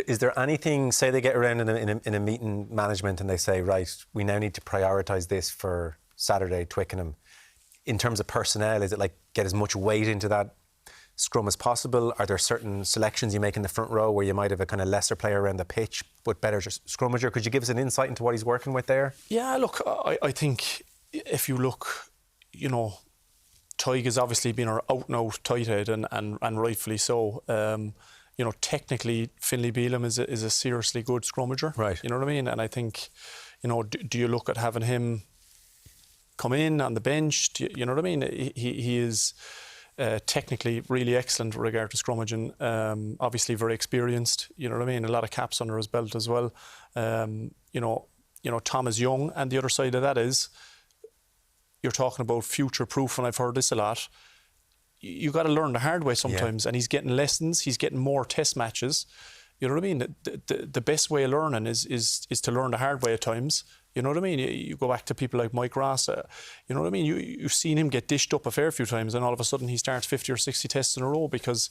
Is there anything, say they get around in a meeting management and they say, right, we now need to prioritise this for Saturday, Twickenham. In terms of personnel, is it like get as much weight into that scrum as possible? Are there certain selections you make in the front row where you might have a kind of lesser player around the pitch but better scrummager? Could you give us an insight into what he's working with there? Yeah, look, I think if you look, you know, Tig has obviously been our out-and-out tight head and rightfully so. You know, technically, Finlay Bealham is a seriously good scrummager. Right. You know what I mean? And I think, you know, do you look at having him come in on the bench? You know what I mean? He is technically really excellent with regard to scrummaging. Obviously very experienced. You know what I mean? A lot of caps under his belt as well. You know, Tom is young, and the other side of that is you're talking about future proof, and I've heard this a lot. You got to learn the hard way sometimes, and he's getting lessons. He's getting more test matches. You know what I mean? The best way of learning is to learn the hard way at times. You know what I mean? You go back to people like Mike Ross. You know what I mean? You've seen him get dished up a fair few times, and all of a sudden he starts 50 or 60 tests in a row because,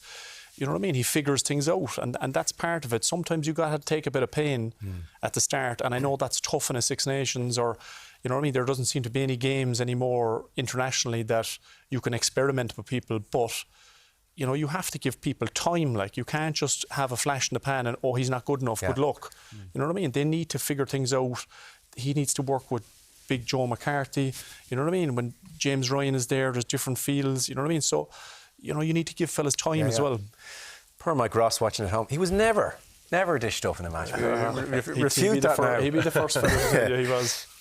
you know what I mean? He figures things out, and that's part of it. Sometimes you got to take a bit of pain at the start, and I know that's tough in a Six Nations or. You know what I mean? There doesn't seem to be any games anymore internationally that you can experiment with people, but you know, you have to give people time. Like, you can't just have a flash in the pan and, oh, he's not good enough, good luck. You know what I mean? They need to figure things out. He needs to work with Big Joe McCarthy. You know what I mean? When James Ryan is there, there's different fields. You know what I mean? So, you know, you need to give fellas time as well. Poor Mike Ross watching at home. He was never dished up in a match. Refute that now. He'd be the first fella. Yeah, he was.